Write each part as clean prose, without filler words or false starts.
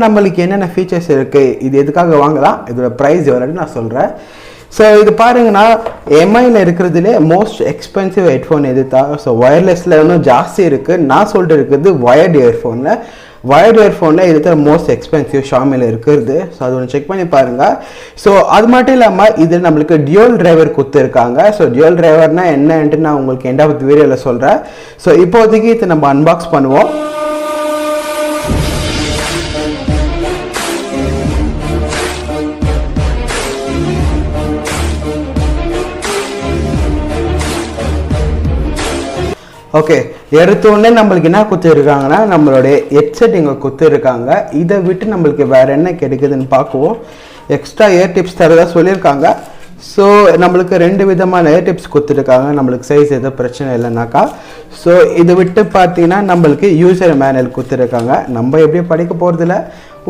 நம்மளுக்கு என்னென்ன ஃபீச்சர்ஸ் இருக்குது, இது எதுக்காக வாங்கலாம், இதோட ப்ரைஸ் எவ்வளோன்னு நான் சொல்கிறேன். ஸோ இது பாருங்கன்னா எம்ஐயில் இருக்கிறதுலே மோஸ்ட் எக்ஸ்பென்சிவ் ஹெட்ஃபோன் எது தான். ஸோ ஒயர்லெஸில் இன்னும் ஜாஸ்தி இருக்குது. நான் சொல்லிட்டு இருக்கிறது வயர்டு இயர்ஃபோனில் இது தான் மோஸ்ட் எக்ஸ்பென்சிவ் ஷாமியில் இருக்கிறது. ஸோ அது ஒன்று செக் பண்ணி பாருங்கள். ஸோ அது மட்டும் இல்லாமல் இதில் நம்மளுக்கு டியூல் டிரைவர் கொடுத்துருக்காங்க. ஸோ டியூல் டிரைவர்னால் என்னன்ட்டு நான் உங்களுக்கு எண்ட் ஆஃப் தி வீடியோவில் சொல்கிறேன். ஸோ இப்போதைக்கு இதை நம்ம அன்பாக்ஸ் பண்ணுவோம். ஓகே, எடுத்தோடனே நம்மளுக்கு என்ன கொடுத்துருக்காங்கன்னா நம்மளுடைய ஹெட்செட் இங்கே கொடுத்துருக்காங்க. இதை விட்டு நம்மளுக்கு வேறு என்ன கிடைக்குதுன்னு பார்க்குவோம். எக்ஸ்ட்ரா இயர் டிப்ஸ் தரதாக சொல்லியிருக்காங்க. ஸோ நம்மளுக்கு 2 விதமான இயர் டிப்ஸ் கொடுத்துருக்காங்க. நம்மளுக்கு சைஸ் எதுவும் பிரச்சனை இல்லைனாக்கா. ஸோ இதை விட்டு பார்த்தீங்கன்னா நம்மளுக்கு யூசர் மேனுவல் கொடுத்துருக்காங்க. நம்ம எப்படியும் படிக்க போகிறதில்ல,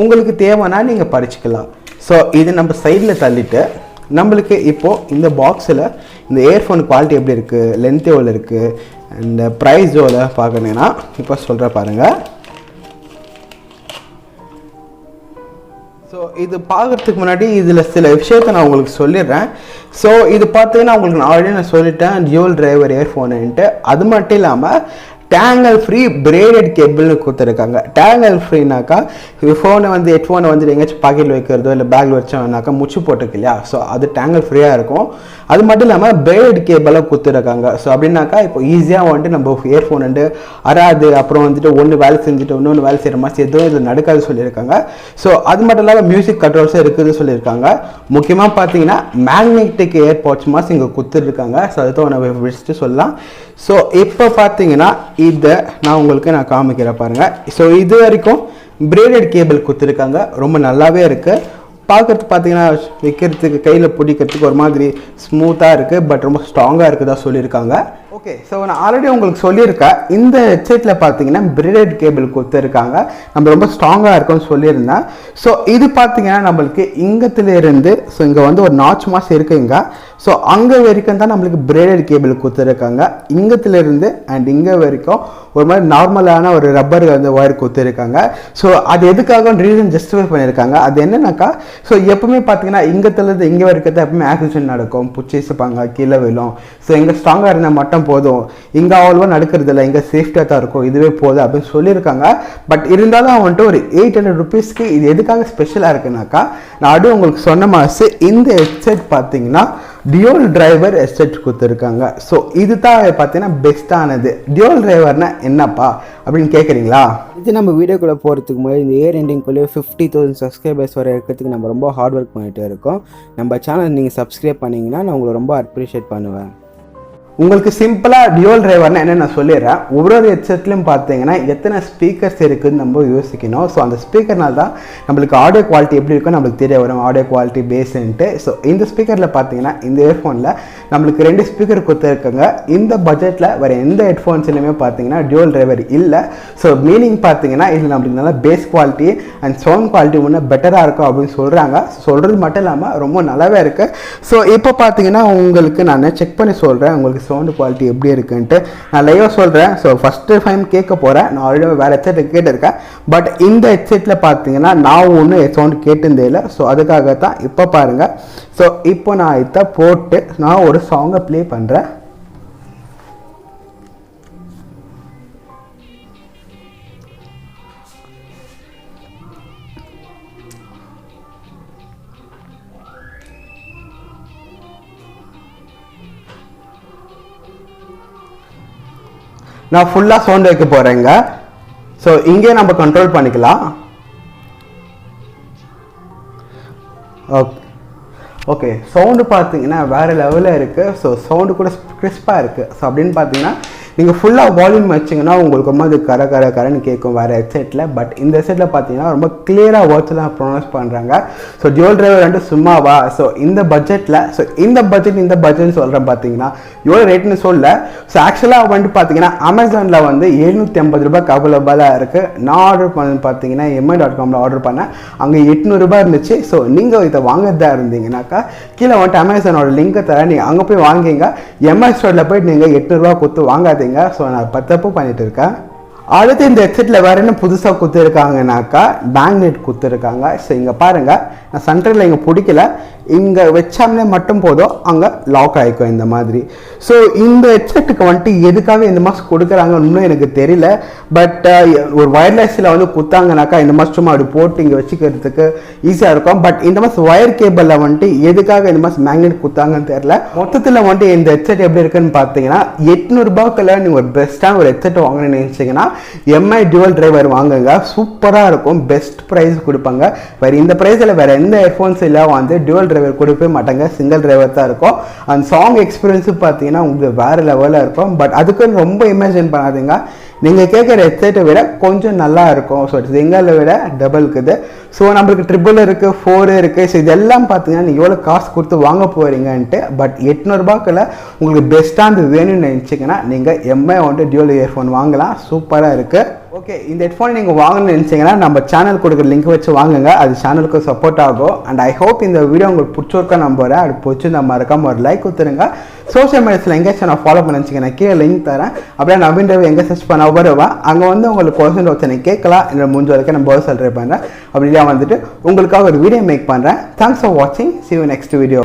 உங்களுக்கு தேவைன்னா நீங்கள் படிச்சுக்கலாம். ஸோ இது நம்ம சைடில் தள்ளிட்டு நம்மளுக்கு இப்போது இந்த பாக்ஸில் இந்த இயர்ஃபோன் குவாலிட்டி எப்படி இருக்குது, லென்த் எவ்வளோ இருக்குது, அண்ட் ப்ரைஸ் எவ்வளோ பார்க்கணுன்னா இப்போ சொல்கிற பாருங்கள். ஸோ இது பார்க்குறதுக்கு முன்னாடி இதில் சில விஷயத்த நான் உங்களுக்கு சொல்லிடுறேன். ஸோ இது பார்த்தீங்கன்னா உங்களுக்கு நான் ஆல்ரெடி சொல்லிட்டேன் டியூல் டிரைவர் இயர்ஃபோனுன்ட்டு. அது மட்டும் இல்லாமல் டேங்கல் ஃப்ரீ பிரேடட் கேபிள்னு கொடுத்துருக்காங்க. டேங்கல் ஃப்ரீனாக்கா ஃபோனை வந்து ஹெட்ஃபோனை வந்து எங்கேயாச்சும் பாக்கெட்டில் வைக்கிறதோ இல்லை பேக்கில் வச்சோம்னாக்கா முச்சு போட்டுருக்கு இல்லையா. ஸோ அது டேங்கல் ஃப்ரீயாக இருக்கும். அது மட்டும் இல்லாமல் பிரேடட் கேபிளாக கொடுத்துருக்காங்க. ஸோ அப்படின்னாக்கா இப்போ ஈஸியாக வந்துட்டு நம்ம இயர்ஃபோன் வந்து அறாது, அப்புறம் வந்துட்டு ஒன்று வேலை செஞ்சுட்டு இன்னொன்று வேலை செய்கிற மாதிரி எதுவும் இதில் நடக்காது சொல்லியிருக்காங்க. ஸோ அது மட்டும் இல்லாமல் மியூசிக் கண்ட்ரோல்ஸும் இருக்குதுன்னு சொல்லியிருக்காங்க. முக்கியமாக பார்த்தீங்கன்னா மேக்னெட்டிக் ஏர்பாட்ஸ் மாஸ் இங்கே கொடுத்துருக்காங்க. ஸோ அதுதான் நம்ம வச்சுட்டு சொல்லலாம். ஸோ இப்போ பார்த்தீங்கன்னா இதை நான் காமிக்கிறேன் பாருங்கள். ஸோ இது வரைக்கும் பிரேடட் கேபிள் கொடுத்துருக்காங்க. ரொம்ப நல்லாவே இருக்குது. பார்க்குறது பார்த்தீங்கன்னா வைக்கிறதுக்கு கையில் பிடிக்கிறதுக்கு ஒரு மாதிரி ஸ்மூத்தாக இருக்குது, பட் ரொம்ப ஸ்ட்ராங்காக இருக்குதா சொல்லியிருக்காங்க. ஓகே, ஸோ நான் ஆல்ரெடி உங்களுக்கு சொல்லியிருக்கேன். இந்த ஹெட்செட்டில் பார்த்தீங்கன்னா பிரேடட் கேபிள் கொடுத்துருக்காங்க. நம்ம ரொம்ப ஸ்ட்ராங்காக இருக்கும்னு சொல்லியிருந்தேன். ஸோ இது பார்த்தீங்கன்னா நம்மளுக்கு இங்கத்துலேருந்து ஸோ இங்கே வந்து ஒரு நாச் மாஸ் இருக்குங்க. ஸோ அங்கே வரைக்கும் தான் நம்மளுக்கு பிரேடட் கேபிள் கொடுத்துருக்காங்க. இங்கத்துலேருந்து அண்ட் இங்கே வரைக்கும் ஒரு மாதிரி நார்மலான ஒரு ரப்பர் வந்து ஒயர் கொடுத்துருக்காங்க. ஸோ அது எதுக்காக ரீசன் ஜஸ்டிஃபை பண்ணியிருக்காங்க. அது என்னன்னாக்கா, ஸோ எப்பவுமே பார்த்தீங்கன்னா இங்கத்துலேருந்து இங்கே வரைக்கும் தான் எப்பவுமே ஆக்சிடென்ட் நடக்கும், புச்சிச்சுப்பாங்க, கீழே விழும். ஸோ இங்கே ஸ்ட்ராங்காக இருந்தால் மட்டும் போதும், இங்கே அவ்வளோவா நடக்கிறது இல்லை, இங்கே சேஃப்டியாக தான் இருக்கும், இதுவே போதும் அப்படின்னு சொல்லியிருக்காங்க. பட் இருந்தாலும் வந்துட்டு ஒரு 800 ருபீஸ்க்கு இது எதுக்காக ஸ்பெஷலாக இருக்குனாக்கா, நான் அப்படியே உங்களுக்கு சொன்ன மாதிரி இந்த ஹெட்செட் பார்த்தீங்கன்னா டியூல் டிரைவர் ஹெட்செட் கொடுத்துருக்காங்க. ஸோ இது தான் பார்த்தீங்கன்னா பெஸ்ட்டானது. டியூல் டிரைவர்னா என்னப்பா அப்படின்னு கேட்குறீங்களா? இது நம்ம வீடியோக்குள்ளே போகிறதுக்கு முன்னாடி இந்த இயர் எண்டிங்குள்ளே 50,000 சப்ஸ்கிரைபர்ஸ் வர இருக்கிறதுக்கு நம்ம ரொம்ப ஹார்ட் ஒர்க் பண்ணிகிட்டே இருக்கோம். நம்ம சேனல் நீங்கள் சப்ஸ்கிரைப் பண்ணிங்கன்னா நான் உங்களை ரொம்ப அப்ரிஷியேட் பண்ணுவேன். உங்களுக்கு சிம்பிளாக டியூல் டிரைவர்னா என்ன நான் சொல்லிடுறேன். ஒவ்வொரு ஹெட்செட்லையும் பார்த்தீங்கன்னா எத்தனை ஸ்பீக்கர்ஸ் இருக்குதுன்னு நம்ம யோசிக்கணும். ஸோ அந்த ஸ்பீக்கர்னால தான் நம்மளுக்கு ஆடியோ குவாலிட்டி எப்படி இருக்கும் நம்மளுக்கு தெரிய வரும், ஆடியோ குவாலிட்டி பேஸ்ன்ட்டு. ஸோ இந்த ஸ்பீக்கரில் பார்த்தீங்கன்னா இந்த இயர்ஃபோனில் நம்மளுக்கு 2 ஸ்பீக்கர் கொடுத்துருக்காங்க. இந்த பட்ஜெட்டில் வேறு எந்த ஹெட்ஃபோன்ஸ்லையுமே பார்த்தீங்கன்னா டியூல் டிரைவர் இல்லை. ஸோ மீனிங் பார்த்தீங்கன்னா இதில் நம்மளுக்கு நல்லா bass quality and sound quality இன்னும் பெட்டராக இருக்கும் அப்படின்னு சொல்கிறாங்க. சொல்கிறது மட்டும் இல்லாமல் ரொம்ப நல்லாவே இருக்குது. ஸோ இப்போ பார்த்தீங்கன்னா உங்களுக்கு நான் செக் பண்ணி சொல்கிறேன் உங்களுக்கு சவுண்ட் குவாலிட்டி எப்படி இருக்குன்ட்டு. நான் லைவாக சொல்கிறேன். ஸோ ஃபஸ்ட்டு டைம் கேட்க போகிறேன். நான் ஆல்ரெடி வேறு ஹெட்செட் கேட்டிருக்கேன். பட் இந்த ஹெட்செட்டில் பார்த்தீங்கன்னா நான் ஒன்றும் சவுண்ட் கேட்டிருந்தே இல்லை. ஸோ அதுக்காக தான் இப்போ பாருங்கள். ஸோ இப்போ நான் இதை போட்டு நான் ஒரு சாங்கை ப்ளே பண்ணுறேன். நான் ஃபுல்லாக சவுண்ட் வைக்க போகிறேங்க. ஸோ இங்கே நம்ம கண்ட்ரோல் பண்ணிக்கலாம். ஓகே, சவுண்டு பார்த்தீங்கன்னா வேறு லெவலில் இருக்குது. ஸோ சவுண்டு கூட கிறிஸ்பாக இருக்குது. ஸோ அப்படின்னு பார்த்தீங்கன்னா நீங்கள் ஃபுல்லாக வால்யூம் வச்சிங்கன்னா உங்களுக்கு ரொம்ப அது கரன்னு கேட்கும் வேறு ஹெட்செட்டில். பட் இந்த ஹெட்செட்டில் பார்த்தீங்கன்னா ரொம்ப கிளியராக வேர்ட்ஸ்லாம் ப்ரொனவுன்ஸ் பண்ணுறாங்க. ஸோ டியூல் டிரைவர் வந்துட்டு சும்மாவா. ஸோ இந்த பட்ஜெட்னு சொல்கிறேன் பார்த்தீங்கன்னா எவ்வளோ ரேட்னு சொல்ல. ஸோ ஆக்சுவலாக வந்துட்டு பார்த்தீங்கன்னா அமேசானில் வந்து 750 ரூபாய்க்கு அவைலபிளாக இருக்குது. நான் ஆர்டர் பண்ணது பார்த்தீங்கன்னா mi.com ஆர்டர் பண்ணேன். அங்கே 800 ரூபாய் இருந்துச்சு. ஸோ நீங்கள் இதை வாங்கறதா இருந்தீங்கன்னாக்கா கீழே வந்துட்டு அமேசானோட லிங்கை தரேன், நீங்கள் அங்கே போய் வாங்கிங்க. எம்ஐ ஸ்டோரில் போய்ட்டு நீங்கள் 800 ரூபா கொடுத்து வாங்காதீங்க. ஸோ நான் 10 தப்பு பண்ணிட்டு இருக்கேன். அடுத்து இந்த ஹெட்செட்டில் வேறு என்ன புதுசாக கொடுத்துருக்காங்கனாக்கா மேக்னெட் கொடுத்துருக்காங்க. ஸோ இங்கே பாருங்கள், நான் சென்டரில் இங்கே பிடிக்கல, இங்கே வச்சாமலே மட்டும் போதும் அங்கே லாக் ஆகிக்கும் இந்த மாதிரி. ஸோ இந்த ஹெட்செட்டுக்கு வந்துட்டு எதுக்காக இந்த மாதம் கொடுக்குறாங்க இன்னும் எனக்கு தெரியல. பட் ஒரு வயர்லெஸில் வந்து குத்தாங்கனாக்கா இந்த மாதம் சும்மா அப்படி போட்டு இங்கே வச்சுக்கிறதுக்கு ஈஸியாக இருக்கும். பட் இந்த மாதம் ஒயர் கேபிளில் வந்துட்டு எதுக்காக இந்த மாதம் மேக்னெட் குத்தாங்கன்னு தெரியல. மொத்தத்தில் வந்துட்டு இந்த ஹெட்செட் எப்படி இருக்குன்னு பார்த்தீங்கன்னா 800 ரூபாய்க்குள்ள நீங்கள் ஒரு பெஸ்ட்டான ஒரு ஹெட்செட் வாங்கணும்னு நினச்சிங்கன்னா எம்ஐ டியூவல் டிரைவர் வாங்குங்க. சூப்பராக இருக்கும், பெஸ்ட் ப்ரைஸ் கொடுப்பாங்க. வேறு இந்த ப்ரைஸில் வேறு எந்த ஹெட்ஃபோன்ஸ் இல்லை வந்து டியூவல் டிரைவர் கொடுக்கவே மாட்டாங்க, சிங்கிள் டிரைவர் தான் இருக்கும். அந்த சாங் எக்ஸ்பீரியன்ஸும் பார்த்தீங்கன்னா உங்களுக்கு வேறு லெவலில் இருக்கும். பட் அதுக்குன்னு ரொம்ப இமேஜின் பண்ணாதீங்க, நீங்கள் கேட்குற ஹெட்செட்டை விட கொஞ்சம் நல்லா இருக்கும். ஸோ சிங்கிளை விட டபுள் இருக்குது. ஸோ நம்மளுக்கு ட்ரிபிள் இருக்குது, 4 இருக்குது. ஸோ இதெல்லாம் பார்த்தீங்கன்னா நீங்கள் எவ்வளோ காசு கொடுத்து வாங்க போகிறீங்கன்ட்டு. பட் 800 ரூபாய்க்குள்ள உங்களுக்கு பெஸ்ட்டானது வேணும்னு நினச்சிங்கன்னா நீங்கள் எம்ஐ வந்துட்டு டியூவல் இயர்ஃபோன் வாங்கலாம், சூப்பராக இருக்குது. ஓகே, இந்த ஹெட்ஃபோன் நீங்கள் வாங்கணும்னு நினச்சிங்கன்னா நம்ம சேனல் கொடுக்குற லிங்க் வச்சு வாங்குங்க, அது சேனலுக்கு சப்போர்ட் ஆகும். அண்ட் ஐ ஹோப் இந்த வீடியோ உங்களுக்கு பிடிச்சிருக்கா நம்புறேன். அது பிடிச்சி நம்ம மறக்காம ஒரு லைக் கொடுத்துருங்க. சோஷியல் மீடியாஸில் எங்கேயாச்சும் நான் ஃபாலோ பண்ண நினச்சிங்கன்னா கீழே லிங்க் தரேன். அப்படியே நவீன் ரவி எங்கே சர்ச் பண்ண வருவேன், அங்கே வந்து உங்களுக்கு கொஸ்டின் வச்சு கேட்கலாம். என்னோட முடிஞ்ச வரைக்கும் நான் பதில் ட்ரை பண்ணுறேன். அப்படியே வந்துட்டு உங்களுக்காக ஒரு வீடியோ மேக் பண்ணுறேன். தேங்க்ஸ் ஃபார் வாட்சிங். see you next video.